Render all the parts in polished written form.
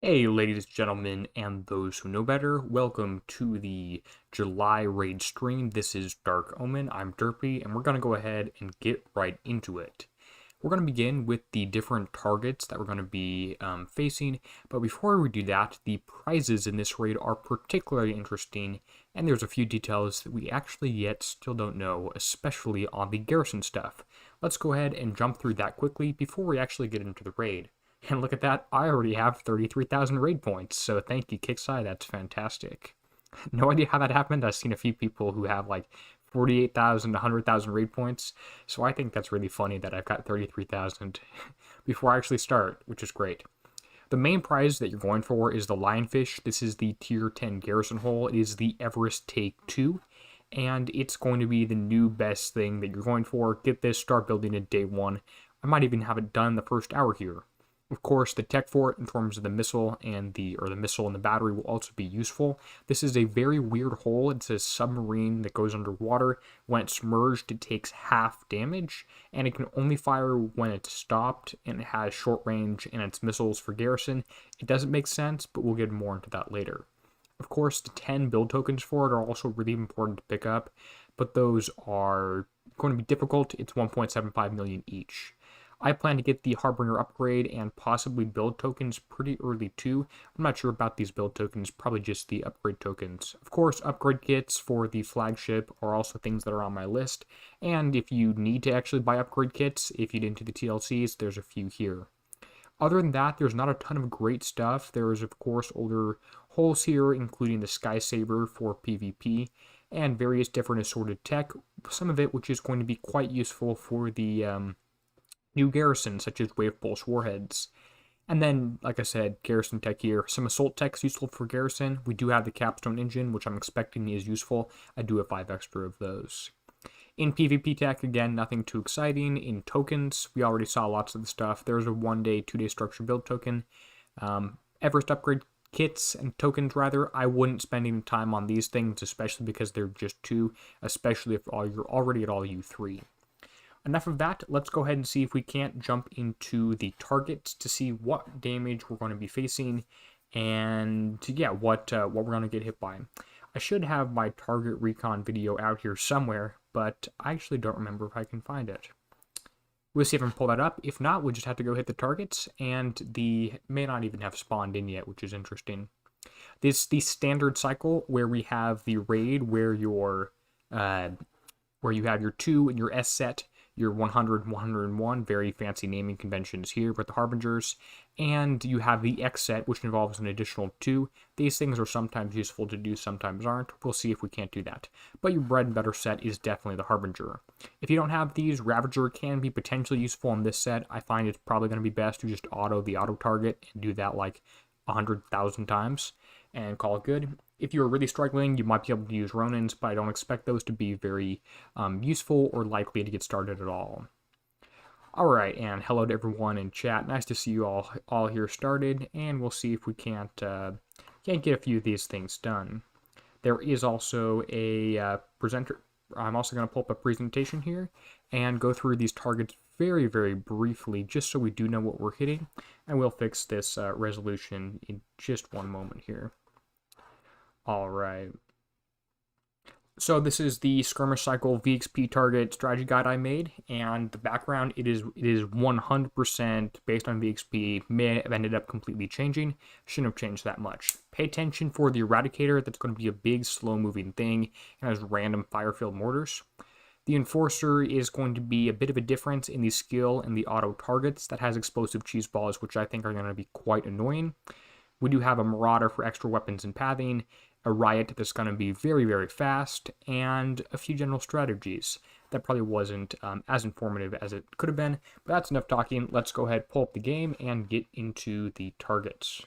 Hey, ladies, gentlemen, and those who know better, welcome to the July raid stream. This is Dark Omen. I'm Derpy, and we're going to go ahead and get right into it. We're going to begin with the different targets that we're going to be facing, but before we do that, the prizes in this raid are particularly interesting, and there's a few details that we actually yet still don't know, especially on the Garrison stuff. Let's go ahead and jump through that quickly before we actually get into the raid. And look at that, I already have 33,000 raid points, so thank you, Kixeye, that's fantastic. No idea how that happened. I've seen a few people who have like 48,000 to 100,000 raid points, so I think that's really funny that I've got 33,000 before I actually start, which is great. The main prize that you're going for is the lionfish. This is the tier 10 garrison hole. It is the Everest Take 2, and it's going to be the new best thing that you're going for. Get this, start building it day one. I might even have it done the first hour here. Of course, the tech for it in terms of the missile and the missile and the battery will also be useful. This is a very weird hole. It's a submarine that goes underwater. When it's submerged, it takes half damage, and it can only fire when it's stopped, and it has short range and its missiles for Garrison. It doesn't make sense, but we'll get more into that later. Of course, the 10 build tokens for it are also really important to pick up, but those are going to be difficult. It's 1.75 million each. I plan to get the Harbinger upgrade and possibly build tokens pretty early too. I'm not sure about these build tokens, probably just the upgrade tokens. Of course, upgrade kits for the flagship are also things that are on my list, and if you need to actually buy upgrade kits, if you get into the TLCs, there's a few here. Other than that, there's not a ton of great stuff. There is, of course, older holes here, including the Sky Saber for PvP, and various different assorted tech, some of it which is going to be quite useful for the new Garrison, such as Wave Pulse warheads. And then, like I said, Garrison tech here. Some assault tech's useful for Garrison. We do have the Capstone engine, which I'm expecting is useful. I do have 5 extra of those. In PvP tech, again, nothing too exciting. In tokens, we already saw lots of the stuff. There's a 1-day, 2-day structure build token. Everest upgrade kits and tokens, rather. I wouldn't spend any time on these things, especially because they're just 2, especially if you're already at all U3. Enough of that, let's go ahead and see if we can't jump into the targets to see what damage we're going to be facing and, yeah, what we're going to get hit by. I should have my target recon video out here somewhere, but I actually don't remember if I can find it. We'll see if I can pull that up. If not, we'll just have to go hit the targets, and the may not even have spawned in yet, which is interesting. This is the standard cycle where we have the raid where you have your 2 and your S set, your 100, 101, very fancy naming conventions here with the Harbingers, and you have the X set, which involves an additional 2. These things are sometimes useful to do, sometimes aren't. We'll see if we can't do that. But your bread and butter set is definitely the Harbinger. If you don't have these, Ravager can be potentially useful in this set. I find it's probably going to be best to just auto the auto target and do that like 100,000 times and call it good. If you're really struggling, you might be able to use Ronins, but I don't expect those to be very useful or likely to get started at all. Alright, and hello to everyone in chat. Nice to see you all here started, and we'll see if we can't get a few of these things done. There is also a presenter. I'm also going to pull up a presentation here and go through these targets very, very briefly, just so we do know what we're hitting, and we'll fix this resolution in just one moment here. Alright. So this is the skirmish cycle VXP target strategy guide I made, and the background, it is 100% based on VXP. May have ended up completely changing. Shouldn't have changed that much. Pay attention for the Eradicator. That's going to be a big, slow-moving thing, and has random fire-filled mortars. The Enforcer is going to be a bit of a difference in the skill and the auto targets. That has explosive cheese balls, which I think are going to be quite annoying. We do have a Marauder for extra weapons and pathing, a Riot that's going to be very, very fast, and a few general strategies. That probably wasn't as informative as it could have been, but that's enough talking. Let's go ahead, pull up the game, and get into the targets.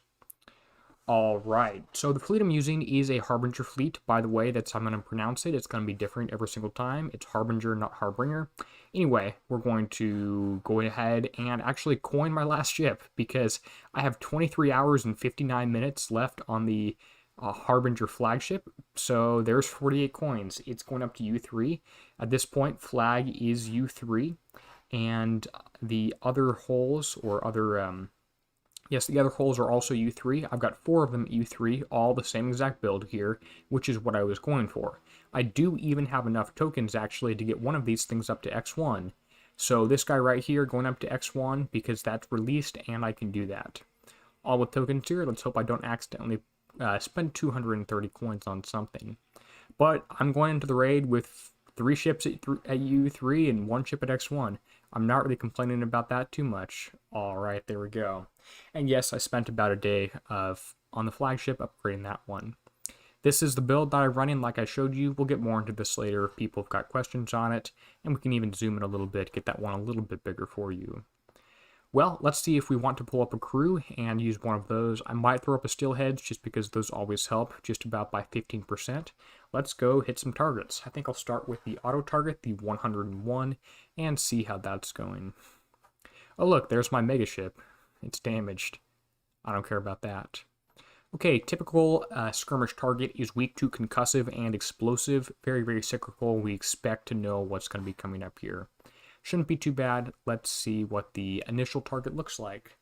Alright, so the fleet I'm using is a Harbinger fleet, by the way. That's how I'm going to pronounce it. It's going to be different every single time. It's Harbinger, not Harbinger. Anyway, we're going to go ahead and actually coin my last ship, because I have 23 hours and 59 minutes left on the Harbinger flagship, so there's 48 coins. It's going up to U3. At this point, flag is U3, and the other holes or other Yes, the other holes are also U3. I've got 4 of them at U3, all the same exact build here, which is what I was going for. I do even have enough tokens, actually, to get one of these things up to X1. So this guy right here going up to X1, because that's released, and I can do that. All with tokens here. Let's hope I don't accidentally spend 230 coins on something. But I'm going into the raid with 3 ships at U3 and 1 ship at X1. I'm not really complaining about that too much. Alright, there we go. And yes, I spent about a day on the flagship upgrading that one. This is the build that I'm running like I showed you. We'll get more into this later if people have got questions on it. And we can even zoom in a little bit, get that one a little bit bigger for you. Well, let's see if we want to pull up a crew and use one of those. I might throw up a steelheads just because those always help, just about by 15%. Let's go hit some targets. I think I'll start with the auto target, the 101, and see how that's going. Oh look, there's my mega ship. It's damaged. I don't care about that. Okay, typical skirmish target is weak to concussive and explosive. Very, very cyclical. We expect to know what's going to be coming up here. Shouldn't be too bad. Let's see what the initial target looks like.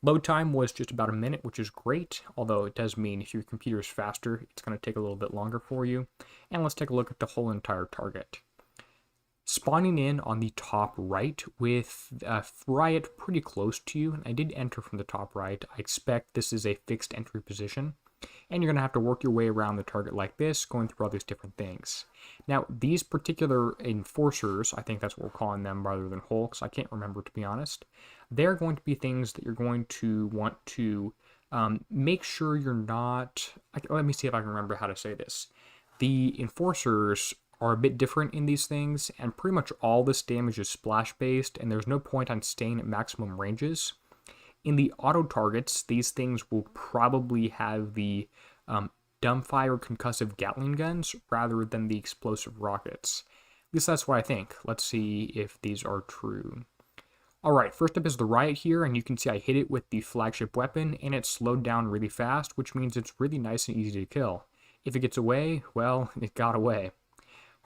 Load time was just about a minute, which is great, although it does mean if your computer is faster, it's going to take a little bit longer for you. And let's take a look at the whole entire target. Spawning in on the top right with a riot pretty close to you, and I did enter from the top right. I expect this is a fixed entry position, and you're going to have to work your way around the target like this, going through all these different things. Now, these particular enforcers, I think that's what we're calling them rather than hulks, I can't remember to be honest, they're going to be things that you're going to want to make sure you're not... Let me see if I can remember how to say this. The enforcers are a bit different in these things, and pretty much all this damage is splash-based, and there's no point on staying at maximum ranges. In the auto targets, these things will probably have the dumbfire concussive Gatling guns rather than the explosive rockets. At least that's what I think. Let's see if these are true. Alright, first up is the riot here, and you can see I hit it with the flagship weapon, and it slowed down really fast, which means it's really nice and easy to kill. If it gets away, well, it got away.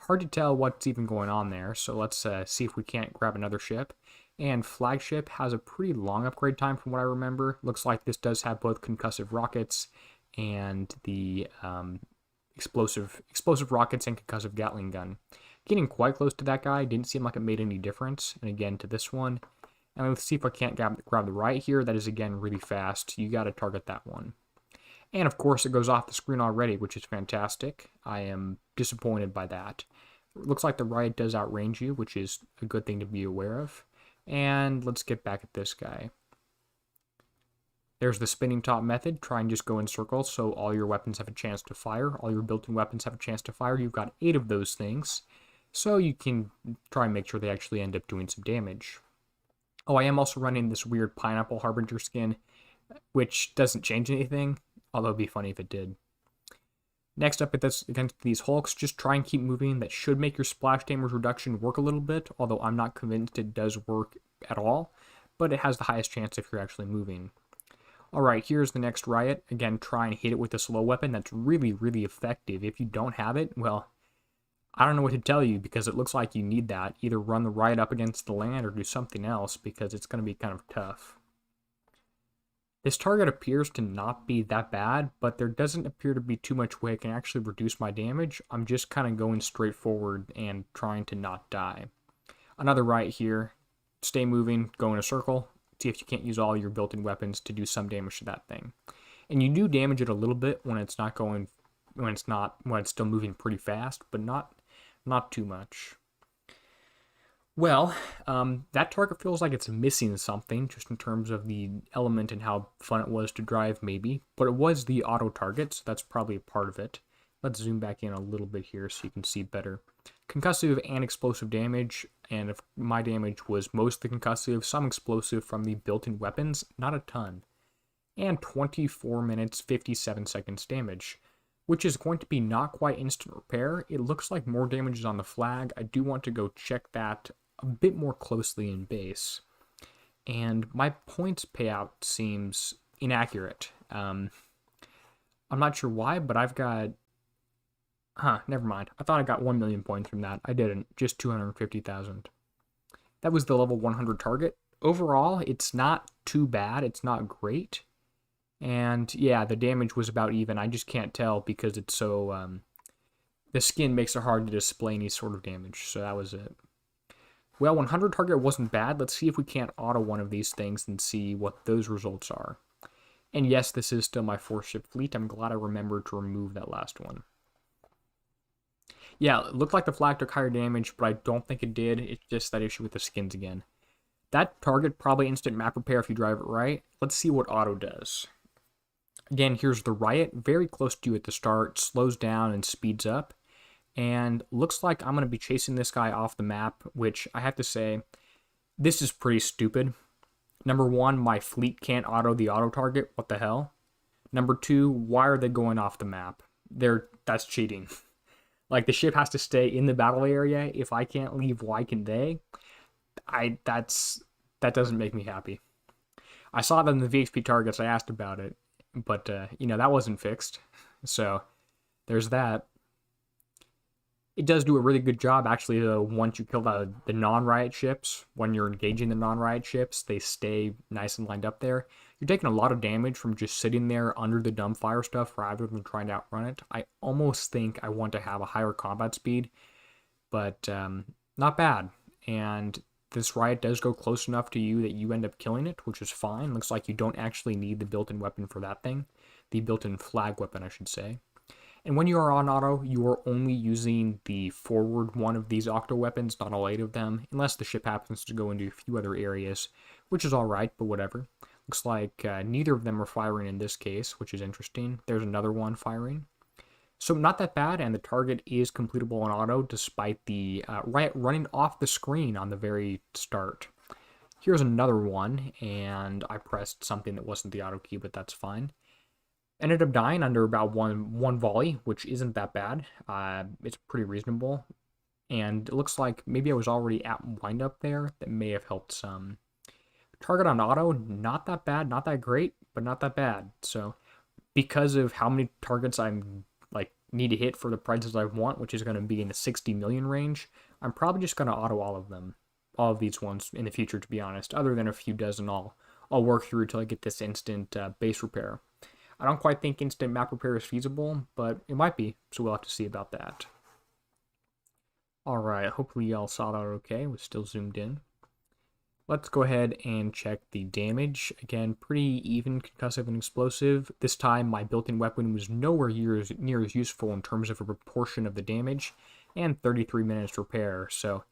Hard to tell what's even going on there, so let's see if we can't grab another ship. And flagship has a pretty long upgrade time from what I remember. Looks like this does have both concussive rockets and the explosive rockets and concussive Gatling gun. Getting quite close to that guy, didn't seem like it made any difference. And again to this one. And let's see if I can't grab the riot here. That is again really fast. You got to target that one. And of course it goes off the screen already, which is fantastic. I am disappointed by that. It looks like the riot does outrange you, which is a good thing to be aware of. And let's get back at this guy. There's the spinning top method. Try and just go in circles so all your weapons have a chance to fire. All your built-in weapons have a chance to fire. You've got 8 of those things. So you can try and make sure they actually end up doing some damage. Oh, I am also running this weird pineapple harbinger skin, which doesn't change anything. Although it'd be funny if it did. Next up against these hulks, just try and keep moving. That should make your splash damage reduction work a little bit, although I'm not convinced it does work at all, but it has the highest chance if you're actually moving. Alright, here's the next riot. Again, try and hit it with a slow weapon. That's really, really effective. If you don't have it, well, I don't know what to tell you because it looks like you need that. Either run the riot up against the land or do something else because it's going to be kind of tough. This target appears to not be that bad, but there doesn't appear to be too much way I can actually reduce my damage. I'm just kind of going straight forward and trying to not die. Another riot here. Stay moving, go in a circle. See if you can't use all your built-in weapons to do some damage to that thing. And you do damage it a little bit when it's still moving pretty fast, but not too much. Well, that target feels like it's missing something, just in terms of the element and how fun it was to drive, maybe. But it was the auto target, so that's probably a part of it. Let's zoom back in a little bit here so you can see better. Concussive and explosive damage, and if my damage was mostly concussive, some explosive from the built-in weapons, not a ton. And 24 minutes, 57 seconds damage, which is going to be not quite instant repair. It looks like more damage is on the flag. I do want to go check that a bit more closely in base. And my points payout seems inaccurate. I'm not sure why, but I've got... never mind. I thought I got 1 million points from that. I didn't. Just 250,000. That was the level 100 target. overall, it's not too bad. It's not great. And yeah, the damage was about even. I just can't tell because it's so, the skin makes it hard to display any sort of damage. So that was it. Well, 100 target wasn't bad. Let's see if we can't auto one of these things and see what those results are. And yes, this is still my 4-ship fleet. I'm glad I remembered to remove that last one. Yeah, it looked like the flag took higher damage, but I don't think it did. It's just that issue with the skins again. That target probably instant map repair if you drive it right. Let's see what auto does. Again, here's the riot. Very close to you at the start. Slows down and speeds up. And looks like I'm going to be chasing this guy off the map, which I have to say, this is pretty stupid. Number one, my fleet can't auto the auto target. What the hell? Number two, why are they going off the map? That's cheating. Like, the ship has to stay in the battle area. If I can't leave, why can they? That doesn't make me happy. I saw that in the VHP targets. I asked about it, but that wasn't fixed. So there's that. It does do a really good job, actually, though, once you kill the non-riot ships. When you're engaging the non-riot ships, they stay nice and lined up there. You're taking a lot of damage from just sitting there under the dumbfire stuff rather than trying to outrun it. I almost think I want to have a higher combat speed, but not bad. And this riot does go close enough to you that you end up killing it, which is fine. Looks like you don't actually need the built-in weapon for that thing. The built-in flag weapon, I should say. And when you are on auto, you are only using the forward one of these octo weapons, not all 8 of them, unless the ship happens to go into a few other areas, which is alright, but whatever. Looks like neither of them are firing in this case, which is interesting. There's another one firing. So not that bad, and the target is completable on auto, despite the riot running off the screen on the very start. Here's another one, and I pressed something that wasn't the auto key, but that's fine. Ended up dying under about one volley, which isn't that bad. It's pretty reasonable. And it looks like maybe I was already at windup there. That may have helped some. Target on auto, not that bad, not that great, but not that bad. So because of how many targets I'm need to hit for the prices I want, which is going to be in the 60 million range, I'm probably just going to auto all of them. All of these ones in the future, to be honest. Other than a few dozen, I'll work through until I get this instant base repair. I don't quite think instant map repair is feasible, but it might be, so we'll have to see about that. Alright, hopefully y'all saw that okay. We're still zoomed in. Let's go ahead and check the damage. Again, pretty even, concussive, and explosive. This time, my built-in weapon was nowhere near as useful in terms of a proportion of the damage, and 33 minutes repair. So,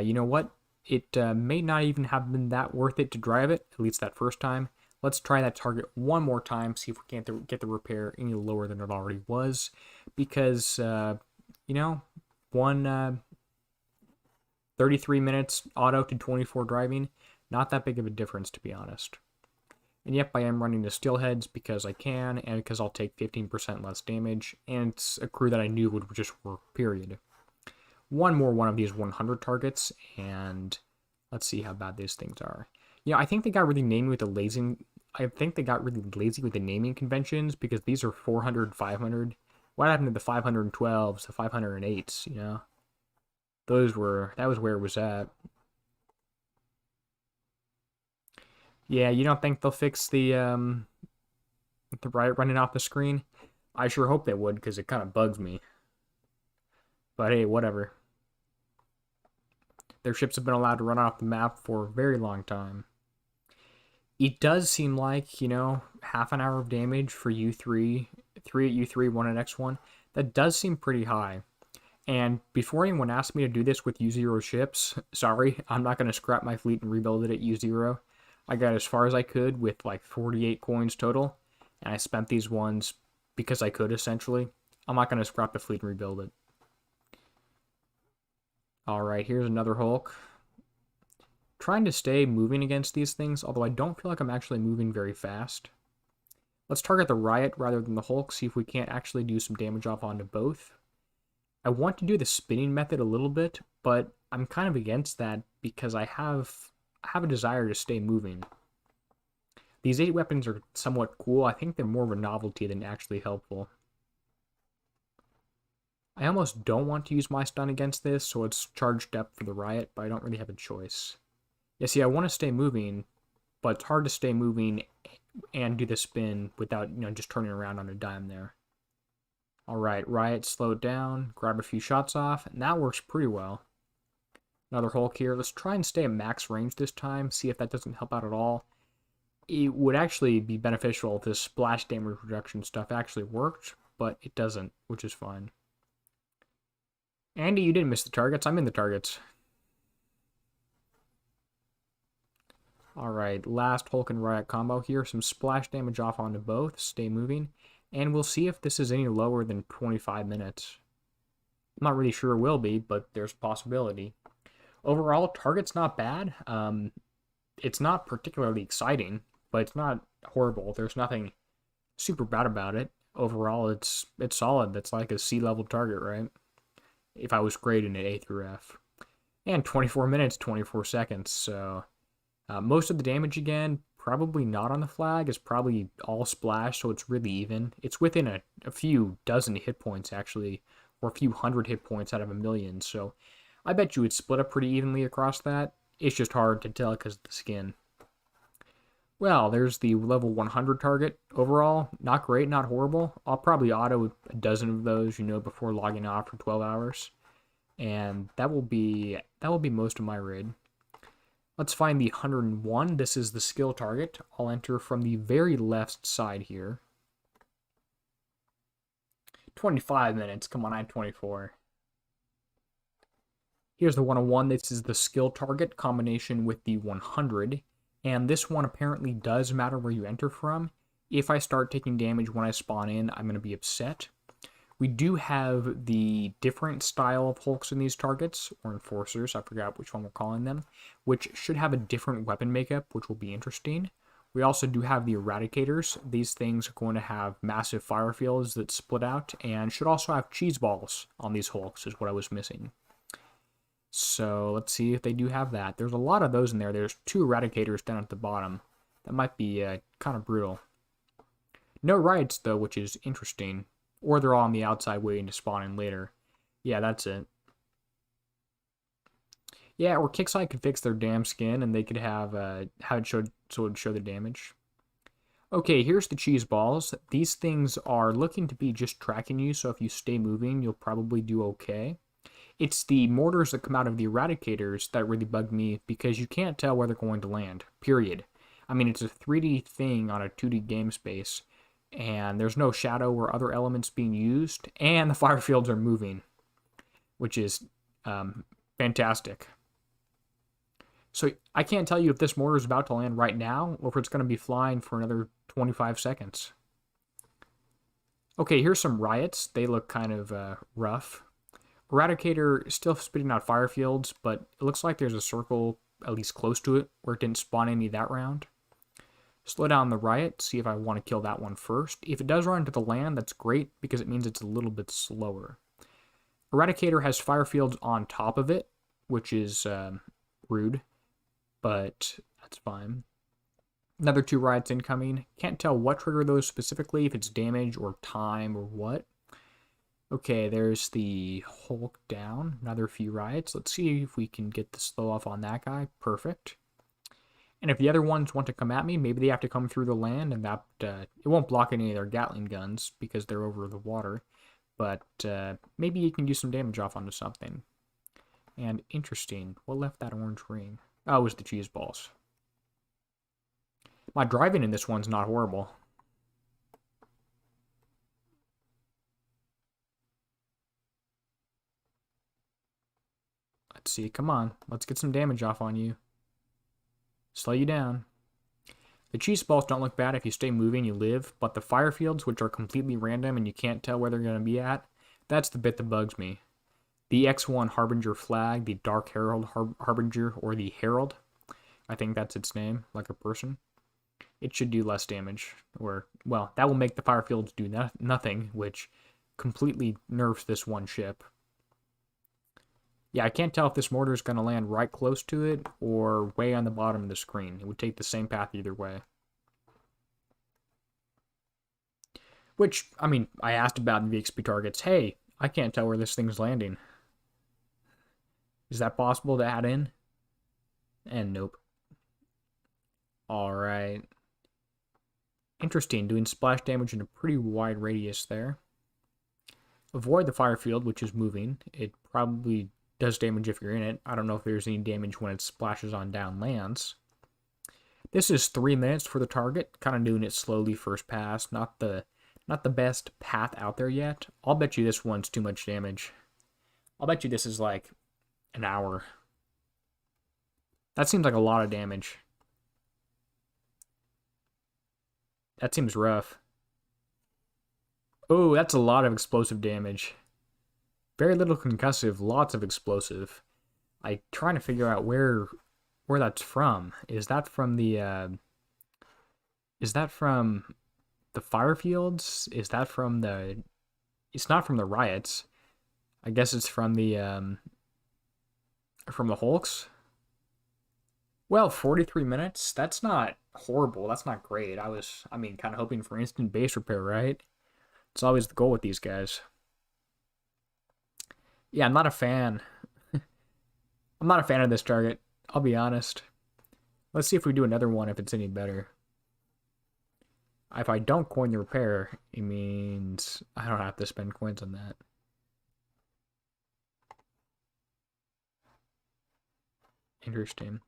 you know what? It may not even have been that worth it to drive it, at least that first time. Let's try that target one more time, see if we can't get the repair any lower than it already was. Because, 33 minutes auto to 24 driving, not that big of a difference, to be honest. And yep, I am running the steelheads because I can, and because I'll take 15% less damage, and it's a crew that I knew would just work, period. One of these 100 targets, and let's see how bad these things are. I think they got really named with the lazy. I think they got really lazy with the naming conventions, because these are 400, 500. What happened to the 512s, the 508s, that was where it was at. Yeah, you don't think they'll fix the riot running off the screen? I sure hope they would, because it kind of bugs me. But hey, whatever. Their ships have been allowed to run off the map for a very long time. It does seem like, half an hour of damage for U3, 3 at U3, 1 at X1. That does seem pretty high. And before anyone asks me to do this with U0 ships, sorry, I'm not going to scrap my fleet and rebuild it at U0. I got as far as I could with 48 coins total, and I spent these ones because I could, essentially. I'm not going to scrap the fleet and rebuild it. Alright, here's another Hulk. Trying to stay moving against these things, although I don't feel like I'm actually moving very fast. Let's target the riot rather than the Hulk, see if we can't actually do some damage off onto both. I want to do the spinning method a little bit, but I'm kind of against that because I have a desire to stay moving. These 8 weapons are somewhat cool. I think they're more of a novelty than actually helpful. I almost don't want to use my stun against this, so it's charged up for the riot, but I don't really have a choice. Yeah, see, I want to stay moving, but it's hard to stay moving and do the spin without, just turning around on a dime there. All right, Riot slowed down, grab a few shots off, and that works pretty well. Another Hulk here. Let's try and stay at max range this time, see if that doesn't help out at all. It would actually be beneficial if this splash damage reduction stuff actually worked, but it doesn't, which is fine. Andy, you didn't miss the targets. I'm in the targets. Alright, last Hulk and Riot combo here. Some splash damage off onto both. Stay moving. And we'll see if this is any lower than 25 minutes. I'm not really sure it will be, but there's a possibility. Overall, target's not bad. It's not particularly exciting, but it's not horrible. There's nothing super bad about it. Overall, it's solid. That's like a C-level target, right? If I was grading it A through F. And 24 minutes, 24 seconds, so... most of the damage, again, probably not on the flag. It's probably all splash, so it's really even. It's within a few dozen hit points, actually, or a few hundred hit points out of a million, so I bet you would split up pretty evenly across that. It's just hard to tell because of the skin. Well, there's the level 100 target. Overall, not great, not horrible. I'll probably auto a dozen of those, before logging off for 12 hours. And that will be most of my raid. Let's find the 101. This is the skill target. I'll enter from the very left side here. 25 minutes. Come on, I had 24. Here's the 101. This is the skill target combination with the 100. And this one apparently does matter where you enter from. If I start taking damage when I spawn in, I'm going to be upset. We do have the different style of Hulks in these targets, or Enforcers, I forgot which one we're calling them, which should have a different weapon makeup, which will be interesting. We also do have the Eradicators. These things are going to have massive fire fields that split out, and should also have cheese balls on these Hulks, is what I was missing. So let's see if they do have that. There's a lot of those in there. There's 2 Eradicators down at the bottom. That might be kind of brutal. No Riots, though, which is interesting. Or they're all on the outside waiting to spawn in later. Yeah, that's it. Yeah, or Kixeye could fix their damn skin, and they could have how it showed, so it would show the damage. Okay, here's the cheese balls. These things are looking to be just tracking you, so if you stay moving, you'll probably do okay. It's the mortars that come out of the Eradicators that really bug me, because you can't tell where they're going to land, period. I mean, it's a 3D thing on a 2D game space, and there's no shadow or other elements being used, and the fire fields are moving, which is fantastic. So I can't tell you if this mortar is about to land right now, or if it's going to be flying for another 25 seconds. Okay, here's some Riots. They look kind of rough. Eradicator is still spitting out fire fields, but it looks like there's a circle at least close to it where it didn't spawn any that round. Slow down the Riot, see if I want to kill that one first. If it does run into the land, that's great, because it means it's a little bit slower. Eradicator has fire fields on top of it, which is rude, but that's fine. Another 2 Riots incoming. Can't tell what trigger those specifically, if it's damage or time or what. Okay, there's the Hulk down. Another few Riots. Let's see if we can get the slow off on that guy. Perfect. And if the other ones want to come at me, maybe they have to come through the land, and that it won't block any of their Gatling guns because they're over the water. But maybe you can do some damage off onto something. And interesting, what left that orange ring? Oh, it was the cheese balls. My driving in this one's not horrible. Let's see, come on, let's get some damage off on you. Slow you down. The cheese balls don't look bad if you stay moving, you live, but the fire fields, which are completely random and you can't tell where they're going to be at, that's the bit that bugs me. The X1 Harbinger flag, the Dark Herald Harbinger, or the Herald, I think that's its name, like a person, it should do less damage. Or, well, that will make the fire fields do nothing, which completely nerfs this one ship. Yeah, I can't tell if this mortar is going to land right close to it or way on the bottom of the screen. It would take the same path either way. Which, I mean, I asked about in VXP targets, hey, I can't tell where this thing's landing. Is that possible to add in? And nope. Alright. Interesting, doing splash damage in a pretty wide radius there. Avoid the fire field, which is moving. It probably does damage if you're in it. I don't know if there's any damage when it splashes on down lands. This is 3 minutes for the target. Kind of doing it slowly first pass. Not the best path out there yet. I'll bet you this one's too much damage. I'll bet you this is like an hour. That seems like a lot of damage. That seems rough. Oh, that's a lot of explosive damage. Very little concussive, lots of explosive. I'm trying to figure out where that's from. Is that from the fire fields? Is that from the... It's not from the riots. I guess it's from the Hulks. Well, 43 minutes? That's not horrible. That's not great. I mean, kind of hoping for instant base repair, right? It's always the goal with these guys. Yeah, I'm not a fan. I'm not a fan of this target. I'll be honest. Let's see if we do another one if it's any better. If I don't coin the repair, it means I don't have to spend coins on that. Interesting.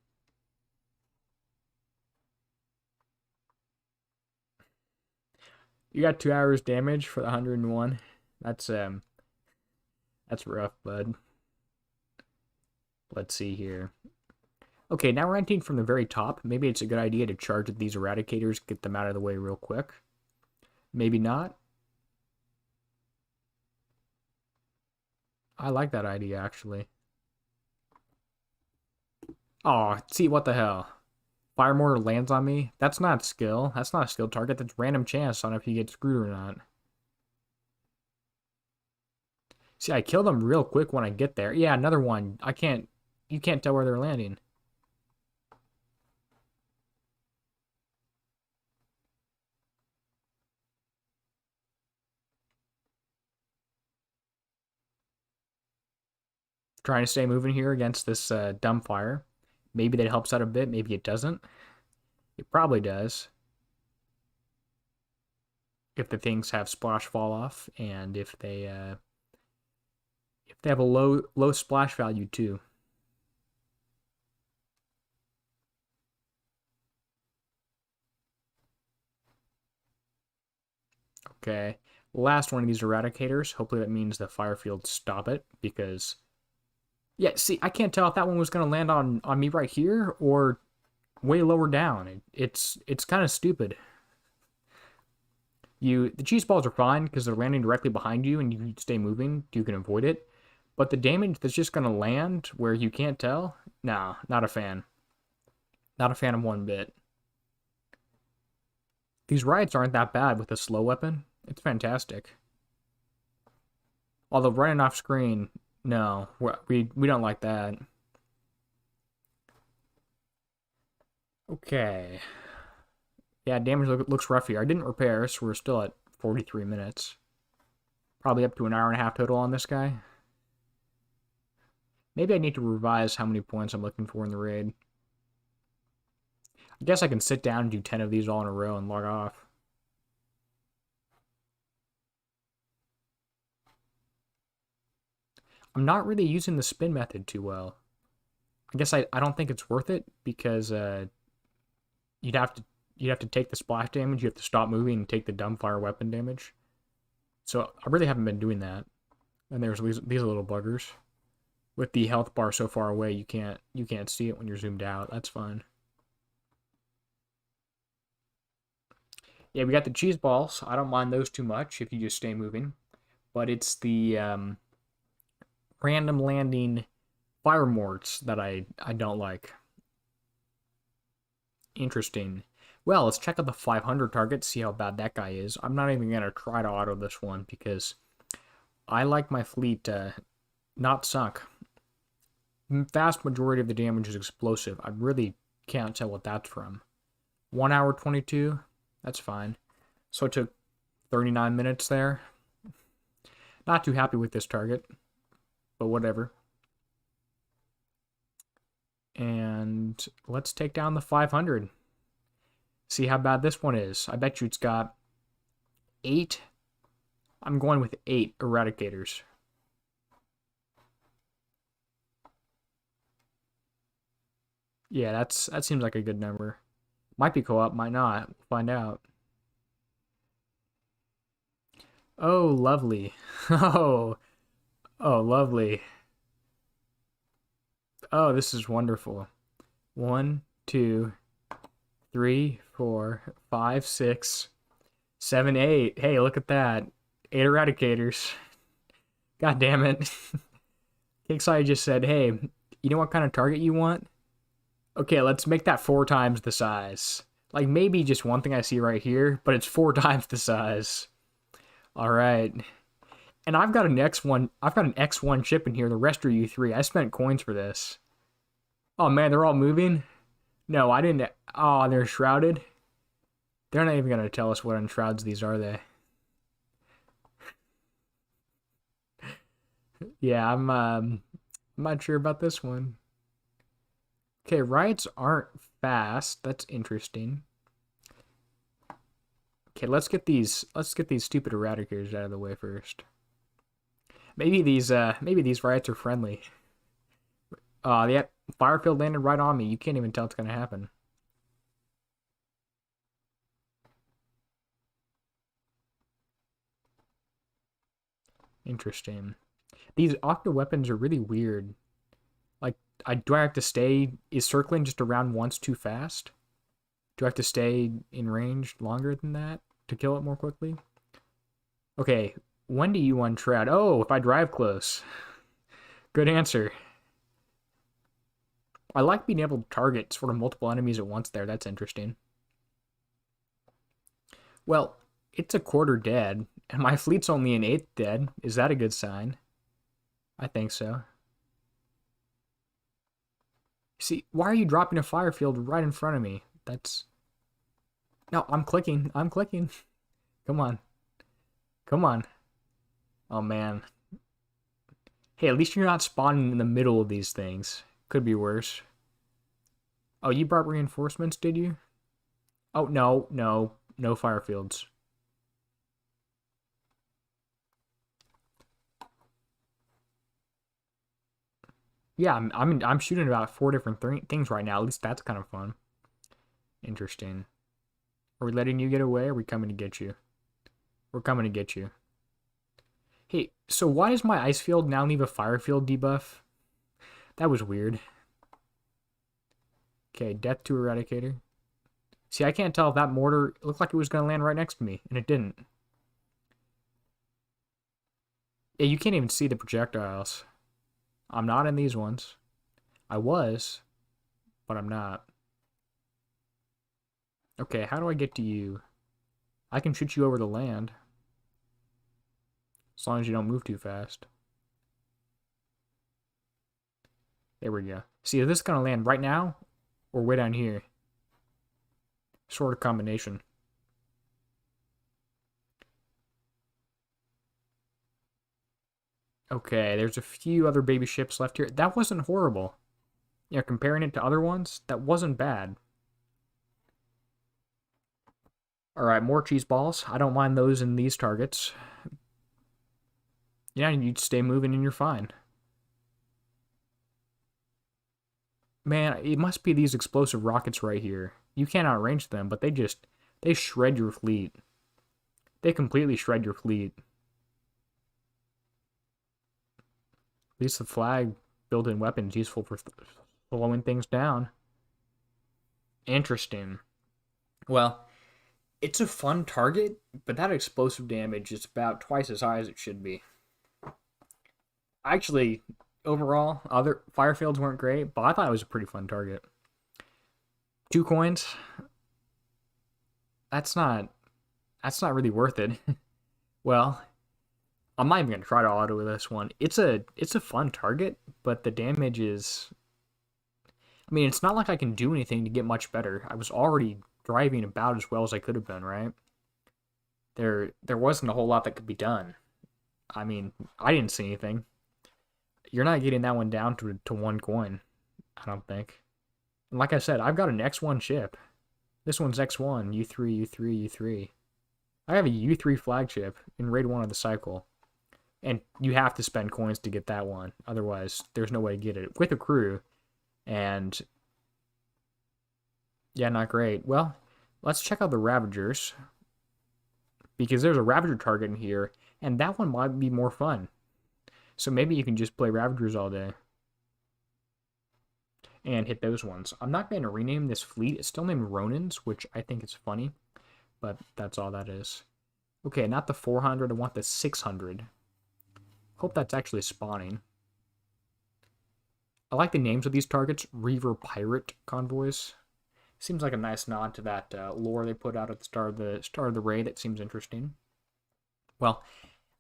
You got 2 hours damage for the 101. That's rough, bud. Let's see here. Okay, now we're entering from the very top. Maybe it's a good idea to charge at these eradicators, get them out of the way real quick. Maybe not. I like that idea, actually. Oh, see, what the hell? Fire mortar lands on me? That's not skill. That's not a skill target. That's random chance on if you get screwed or not. See, I kill them real quick when I get there. Yeah, another one. You can't tell where they're landing. Trying to stay moving here against this dumb fire. Maybe that helps out a bit. Maybe it doesn't. It probably does. If the things have splash fall off, and if they have a low splash value too. Okay, last one of these eradicators. Hopefully that means the fire fields stop it, because yeah, see, I can't tell if that one was gonna land on me right here or way lower down. It's kind of stupid. The cheese balls are fine because they're landing directly behind you and you stay moving, you can avoid it. But the damage that's just gonna land where you can't tell, nah, not a fan. Not a fan of one bit. These riots aren't that bad with a slow weapon. It's fantastic. Although running off screen, no, we don't like that. Okay. Yeah, damage looks rough here. I didn't repair, so we're still at 43 minutes. Probably up to an hour and a half total on this guy. Maybe I need to revise how many points I'm looking for in the raid. I guess I can sit down and do 10 of these all in a row and log off. I'm not really using the spin method too well. I guess I don't think it's worth it because you'd have to take the splash damage, you have to stop moving and take the dumbfire weapon damage. So I really haven't been doing that. And there's these little buggers. With the health bar so far away, you can't see it when you're zoomed out. That's fine. Yeah, we got the cheese balls. I don't mind those too much if you just stay moving. But it's the random landing fire morts that I don't like. Interesting. Well, let's check out the 500 target, see how bad that guy is. I'm not even going to try to auto this one because I like my fleet not sunk. Vast majority of the damage is explosive. I really can't tell what that's from. 1 hour 22, that's fine. So it took 39 minutes there. Not too happy with this target, but whatever. And let's take down the 500. See how bad this one is. I bet you it's got 8. I'm going with 8 eradicators. Yeah, that seems like a good number. Might be co-op, might not. We'll find out. Oh, lovely. Oh, oh, lovely. Oh, this is wonderful. 1, 2, 3, 4, 5, 6, 7, 8. Hey, look at that. 8 eradicators. God damn it. Kixeye just said, hey, you know what kind of target you want? Okay, let's make that 4 times the size. Like, maybe just one thing I see right here, but it's 4 times the size. Alright. And I've got an X1 chip in here, the rest are U3. I spent coins for this. Oh man, they're all moving? No, I didn't. Oh, they're shrouded? They're not even going to tell us what unshrouds these are, they? Yeah, I'm not sure about this one. Okay, riots aren't fast. That's interesting. Okay, let's get these stupid eradicators out of the way first. Maybe these riots are friendly. The firefield landed right on me. You can't even tell it's gonna happen. Interesting. These octa weapons are really weird. Like, do I have to stay? Is circling just around once too fast? Do I have to stay in range longer than that to kill it more quickly? Okay, when do you unshroud? Oh, if I drive close. Good answer. I like being able to target sort of multiple enemies at once there. That's interesting. Well, it's a quarter dead, and my fleet's only an eighth dead. Is that a good sign? I think so. See, why are you dropping a fire field right in front of me? That's... No, I'm clicking. I'm clicking. Come on. Come on. Oh, man. Hey, at least you're not spawning in the middle of these things. Could be worse. Oh, you brought reinforcements, did you? Oh, no, no. No fire fields. Yeah, I'm shooting about 4 different things right now. At least that's kind of fun. Interesting. Are we letting you get away? Or are we coming to get you? We're coming to get you. Hey, so why does my ice field now leave a fire field debuff? That was weird. Okay, death to eradicator. See, I can't tell if that mortar looked like it was going to land right next to me, and it didn't. Yeah, you can't even see the projectiles. I'm not in these ones. I was, but I'm not. Okay, how do I get to you? I can shoot you over the land. As long as you don't move too fast. There we go. See, is this going to land right now or way down here? Sort of combination. Okay, there's a few other baby ships left here. That wasn't horrible. Yeah, comparing it to other ones, that wasn't bad. Alright, more cheese balls. I don't mind those in these targets. Yeah, you stay moving and you're fine. Man, it must be these explosive rockets right here. You can't outrange them, but they shred your fleet. They completely shred your fleet. At least the flag built-in weapon is useful for slowing things down. Interesting. Well, it's a fun target, but that explosive damage is about twice as high as it should be. Actually, overall, other firefields weren't great, but I thought it was a pretty fun target. 2 coins. That's not really worth it. Well, I'm not even gonna try to auto this one. It's a fun target, but the damage is... I mean, it's not like I can do anything to get much better. I was already driving about as well as I could have been, right? There wasn't a whole lot that could be done. I mean, I didn't see anything. You're not getting that one down to 1 coin, I don't think. And like I said, I've got an X1 chip. This one's X1, U3, U3, U3. I have a U3 flagship in Raid 1 of the cycle. And you have to spend coins to get that one. Otherwise, there's no way to get it. With a crew. And yeah, not great. Well, let's check out the Ravagers. Because there's a Ravager target in here. And that one might be more fun. So maybe you can just play Ravagers all day. And hit those ones. I'm not going to rename this fleet. It's still named Ronins, which I think is funny. But that's all that is. Okay, not the 400. I want the 600. Hope that's actually spawning. I like the names of these targets. Reaver Pirate Convoys. Seems like a nice nod to that lore they put out at the start of the raid. That seems interesting. Well,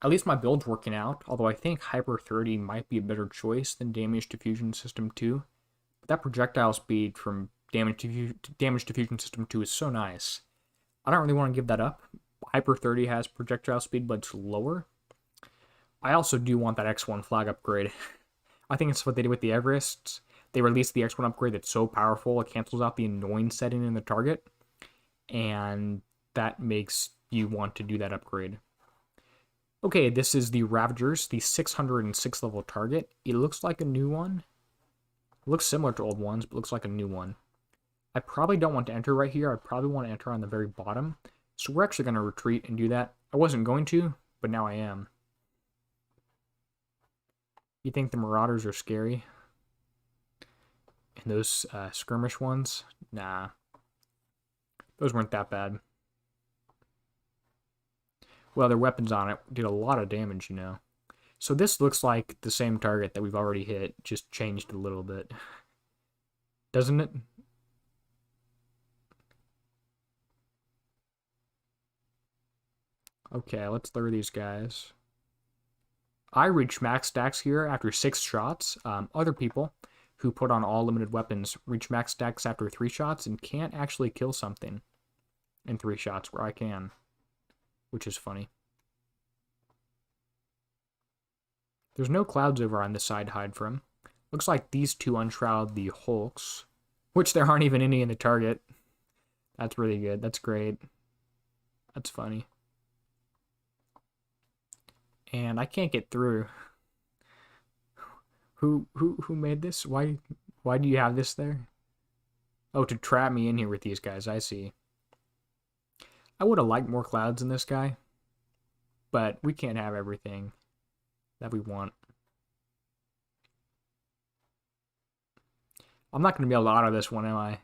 at least my build's working out. Although I think Hyper 30 might be a better choice than Damage Diffusion System 2. But that projectile speed from Damage Diffusion System 2 is so nice. I don't really want to give that up. Hyper 30 has projectile speed, but it's lower. I also do want that X1 flag upgrade. I think it's what they did with the Everests. They released the X1 upgrade that's so powerful it cancels out the annoying setting in the target. And that makes you want to do that upgrade. Okay, this is the Ravagers, the 606 level target. It looks like a new one. It looks similar to old ones, but looks like a new one. I probably don't want to enter right here. I probably want to enter on the very bottom. So we're actually going to retreat and do that. I wasn't going to, but now I am. You think the Marauders are scary? And those skirmish ones? Nah. Those weren't that bad. Well, their weapons on it did a lot of damage, you know. So this looks like the same target that we've already hit, just changed a little bit. Doesn't it? Okay, let's lure these guys. I reach max stacks here after 6 shots. Other people who put on all limited weapons reach max stacks after 3 shots and can't actually kill something in 3 shots where I can, which is funny. There's no clouds over on this side to hide from. Looks like these two unshroud the Hulks, which there aren't even any in the target. That's really good. That's great. That's funny. And I can't get through. Who made this? Why do you have this there? Oh, to trap me in here with these guys. I see. I would have liked more clouds in this guy, but we can't have everything that we want. I'm not going to be able to auto this one, am I?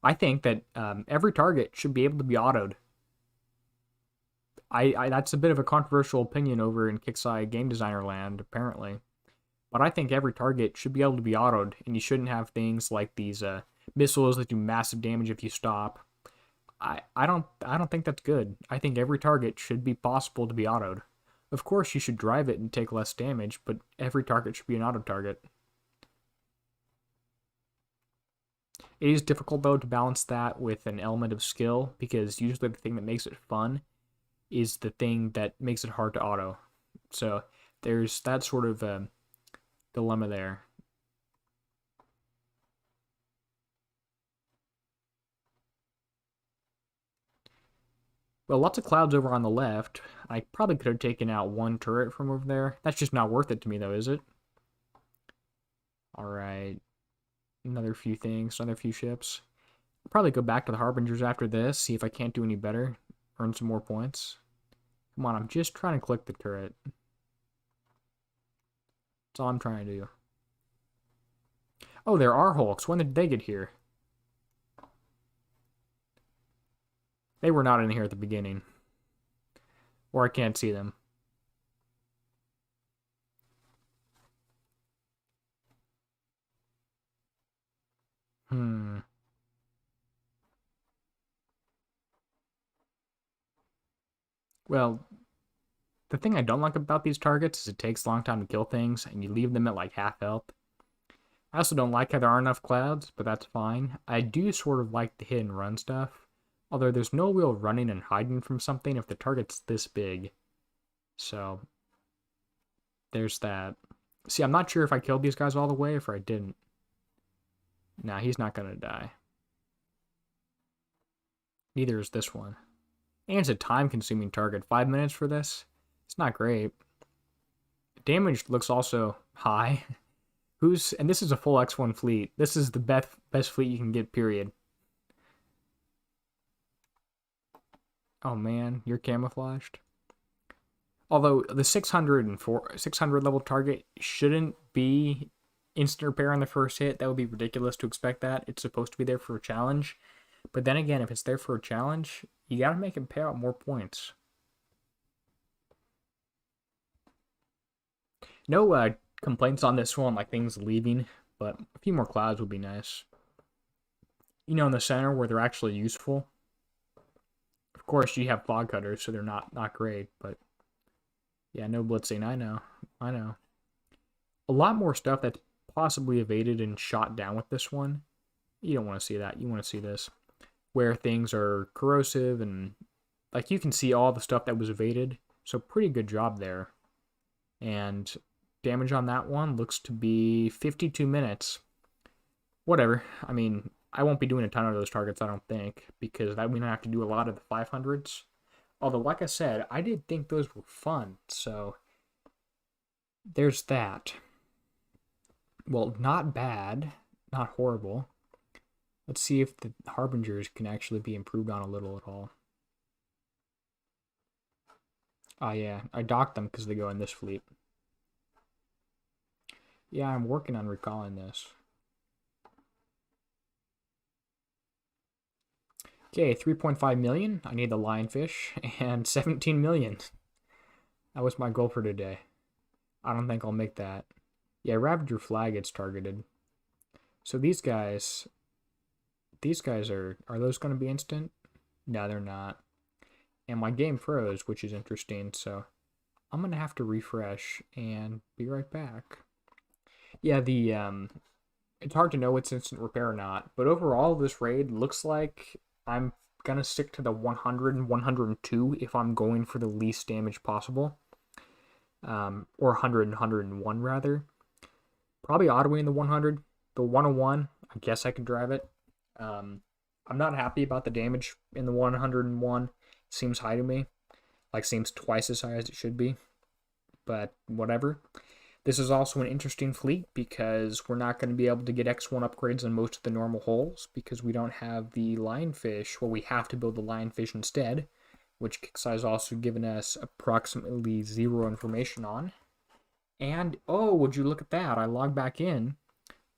I think that every target should be able to be autoed. That's a bit of a controversial opinion over in Kixeye game designer land, apparently. But I think every target should be able to be autoed, and you shouldn't have things like these missiles that do massive damage if you stop. I don't think that's good. I think every target should be possible to be autoed. Of course, you should drive it and take less damage, but every target should be an auto target. It is difficult, though, to balance that with an element of skill, because usually the thing that makes it fun is the thing that makes it hard to auto. So there's that sort of dilemma there. Well, lots of clouds over on the left. I probably could have taken out one turret from over there. That's just not worth it to me, though, is it? Alright. Another few things, another few ships. I'll probably go back to the Harbingers after this, see if I can't do any better. Earn some more points. Come on, I'm just trying to click the turret. That's all I'm trying to do. Oh, there are Hulks. When did they get here? They were not in here at the beginning. Or I can't see them. Well, the thing I don't like about these targets is it takes a long time to kill things, and you leave them at like half health. I also don't like how there aren't enough clouds, but that's fine. I do sort of like the hit and run stuff, although there's no real running and hiding from something if the target's this big. So, there's that. See, I'm not sure if I killed these guys all the way or if I didn't. Nah, he's not gonna die. Neither is this one. And it's a time-consuming target. 5 minutes for this? It's not great. Damage looks also high. And this is a full X1 fleet. This is the best fleet you can get, period. Oh man, you're camouflaged. Although the 600 level target shouldn't be instant repair on the first hit. That would be ridiculous to expect that. It's supposed to be there for a challenge. But then again, if it's there for a challenge, you gotta make it pay out more points. No complaints on this one, like things leaving, but a few more clouds would be nice. You know, in the center where they're actually useful. Of course, you have fog cutters, so they're not great, but yeah, no blitzing. I know. A lot more stuff that's possibly evaded and shot down with this one. You don't want to see that. You want to see this, where things are corrosive and like you can see all the stuff that was evaded. So pretty good job there. And damage on that one looks to be 52 minutes. Whatever. I mean, I won't be doing a ton of those targets, I don't think, because that means I have to do a lot of the 500s. Although, like I said, I did think those were fun, so there's that. Well, not bad, not horrible. Let's see if the Harbingers can actually be improved on a little at all. Oh yeah, I docked them because they go in this fleet. Yeah, I'm working on recalling this. Okay, 3.5 million. I need the lionfish, and 17 million. That was my goal for today. I don't think I'll make that. Yeah, Ravager flag gets targeted. So these guys are those going to be instant? No, they're not. And my game froze, which is interesting, so I'm going to have to refresh and be right back. Yeah, it's hard to know what's instant repair or not, but overall this raid looks like I'm going to stick to the 100 and 102 if I'm going for the least damage possible. Or 100 and 101 rather. Probably autoing the 100. The 101, I guess I could drive it. I'm not happy about the damage in the 101. It seems high to me. Like, seems twice as high as it should be. But whatever. This is also an interesting fleet because we're not going to be able to get X1 upgrades on most of the normal holes because we don't have the lionfish. Well, we have to build the lionfish instead, which Kixeye has also given us approximately 0 information on. And, oh, would you look at that? I log back in,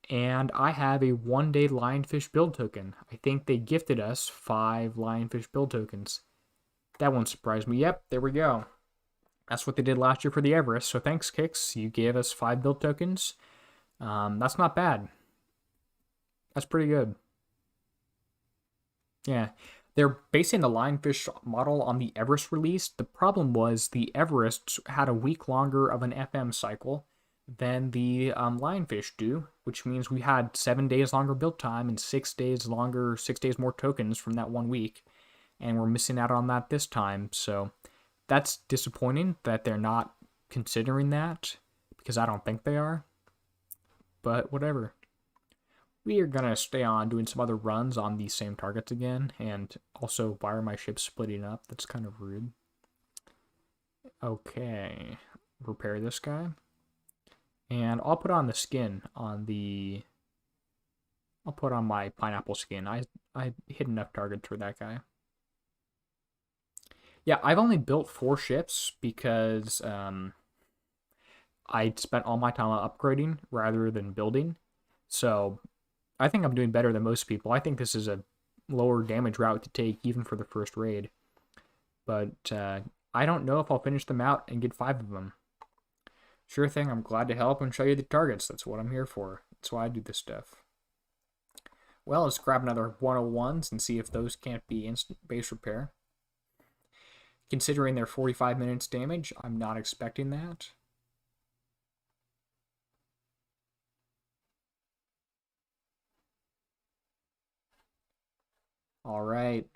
and I have a 1-day lionfish build token. I think they gifted us 5 lionfish build tokens. That won't surprise me. Yep, there we go. That's what they did last year for the Everest. So thanks, Kix. You gave us 5 build tokens. That's not bad. That's pretty good. Yeah. They're basing the lionfish model on the Everest release. The problem was the Everest had a week longer of an FM cycle than the lionfish do, which means we had 7 days longer build time and 6 days more tokens from that 1 week. And we're missing out on that this time. So that's disappointing that they're not considering that, because I don't think they are. But whatever. We are going to stay on doing some other runs on these same targets again. And also, why are my ships splitting up? That's kind of rude. Okay. Repair this guy. And I'll put on the skin on the... I'll put on my pineapple skin. I hit enough targets for that guy. Yeah, I've only built 4 ships because I spent all my time on upgrading rather than building. So I think I'm doing better than most people. I think this is a lower damage route to take even for the first raid. But I don't know if I'll finish them out and get 5 of them. Sure thing, I'm glad to help and show you the targets. That's what I'm here for. That's why I do this stuff. Well, let's grab another 101s and see if those can't be instant base repair. Considering their 45 minutes damage, I'm not expecting that. Alright.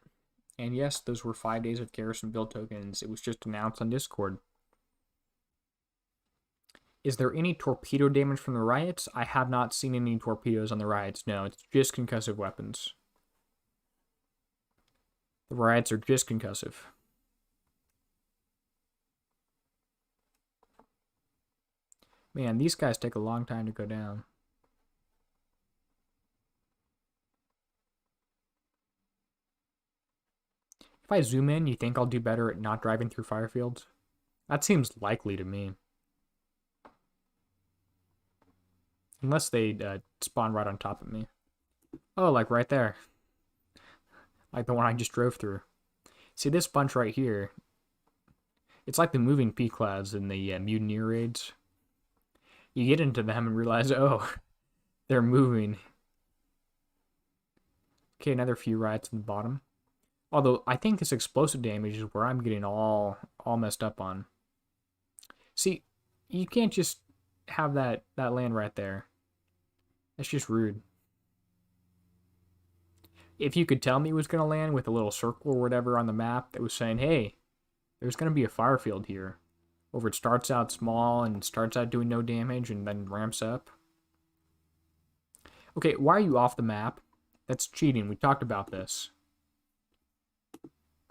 And yes, those were 5 days of Garrison build tokens. It was just announced on Discord. Is there any torpedo damage from the riots? I have not seen any torpedoes on the riots. No, it's just concussive weapons. The riots are just concussive. Man, these guys take a long time to go down. If I zoom in, you think I'll do better at not driving through fire fields? That seems likely to me. Unless they spawn right on top of me. Oh, like right there. Like the one I just drove through. See, this bunch right here, it's like the moving P-Clouds in the Mutineer raids. You get into them and realize, oh, they're moving. Okay, another few riots in the bottom. Although, I think this explosive damage is where I'm getting all messed up on. See, you can't just have that land right there. That's just rude. If you could tell me it was going to land with a little circle or whatever on the map that was saying, hey, there's going to be a fire field here. Or it starts out small and starts out doing no damage and then ramps up. Okay, why are you off the map? That's cheating. We talked about this.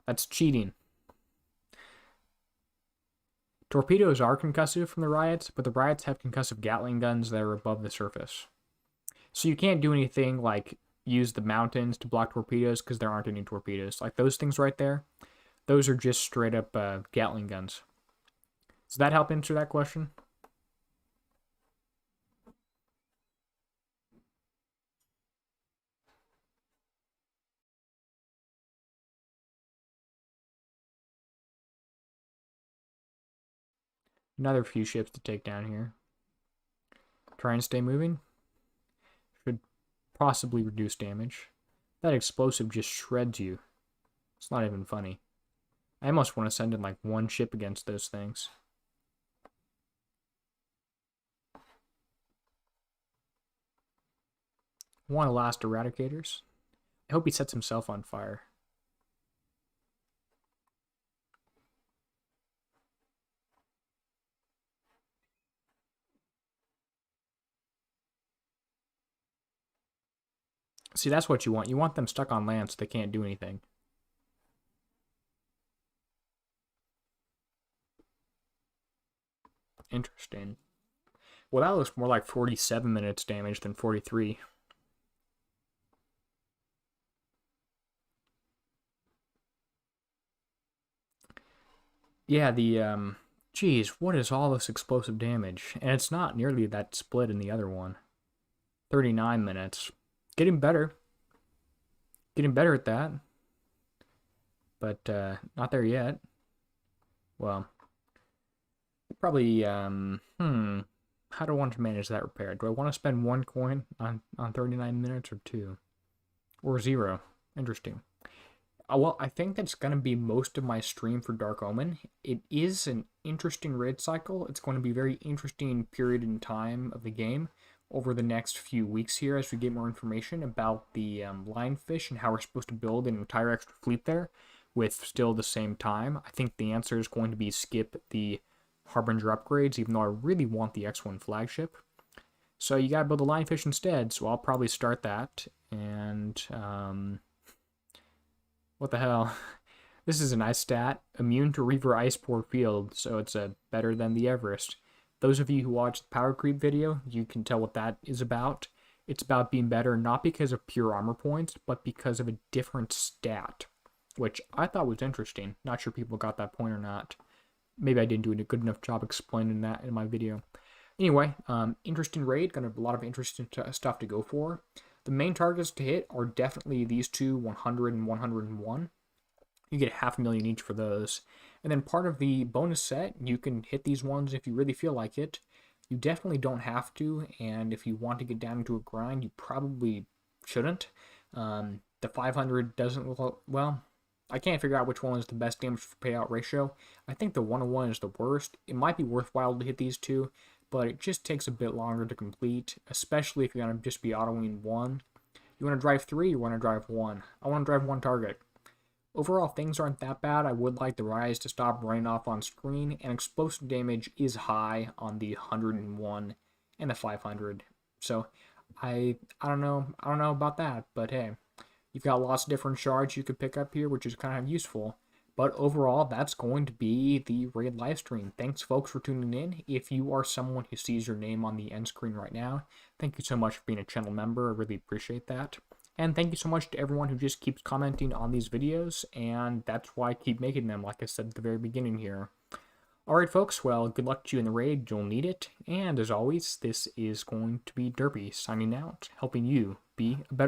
That's cheating. Torpedoes are concussive from the riots, but the riots have concussive Gatling guns that are above the surface. So you can't do anything like use the mountains to block torpedoes because there aren't any torpedoes. Like those things right there, those are just straight up Gatling guns. Does that help answer that question? Another few ships to take down here. Try and stay moving. Should possibly reduce damage. That explosive just shreds you. It's not even funny. I almost want to send in like one ship against those things. One last eradicators. I hope he sets himself on fire. See, that's what you want. You want them stuck on land so they can't do anything. Interesting. Well, that looks more like 47 minutes damage than 43. Yeah, geez, what is all this explosive damage? And it's not nearly that split in the other one. 39 minutes. Getting better. Getting better at that. But, not there yet. Well, probably, how do I want to manage that repair? Do I want to spend 1 coin on 39 minutes or 2? Or 0? Interesting. Well, I think that's going to be most of my stream for Dark Omen. It is an interesting raid cycle. It's going to be a very interesting period in time of the game over the next few weeks here as we get more information about the lionfish and how we're supposed to build an entire extra fleet there with still the same time. I think the answer is going to be skip the Harbinger upgrades, even though I really want the X1 flagship. So you gotta build a lionfish instead, so I'll probably start that. And, what the hell? This is a nice stat. Immune to Reaver Icepore Field, so it's better than the Everest. Those of you who watched the Power Creep video, you can tell what that is about. It's about being better not because of pure armor points, but because of a different stat, which I thought was interesting. Not sure people got that point or not. Maybe I didn't do a good enough job explaining that in my video. Anyway, interesting raid. Got a lot of interesting stuff to go for. The main targets to hit are definitely these two, 100 and 101. You get 500,000 each for those. And then part of the bonus set, you can hit these ones if you really feel like it. You definitely don't have to, and if you want to get down into a grind, you probably shouldn't. The 500 doesn't look, well, I can't figure out which one is the best damage for payout ratio. I think the 101 is the worst. It might be worthwhile to hit these two, but it just takes a bit longer to complete, especially if you're going to just be autoing one. You want to drive 3, you want to drive 1. I want to drive 1 target. Overall, things aren't that bad. I would like the Rise to stop running off on screen, and explosive damage is high on the 101 and the 500. So, I don't know about that, but hey, You've got lots of different shards you could pick up here, which is kind of useful. But overall, that's going to be the raid live stream. Thanks, folks, for tuning in. If you are someone who sees your name on the end screen right now, thank you so much for being a channel member. I really appreciate that. And thank you so much to everyone who just keeps commenting on these videos, and that's why I keep making them, like I said at the very beginning here. Alright, folks, well, good luck to you in the raid. You'll need it. And as always, this is going to be Derpy signing out, helping you be a better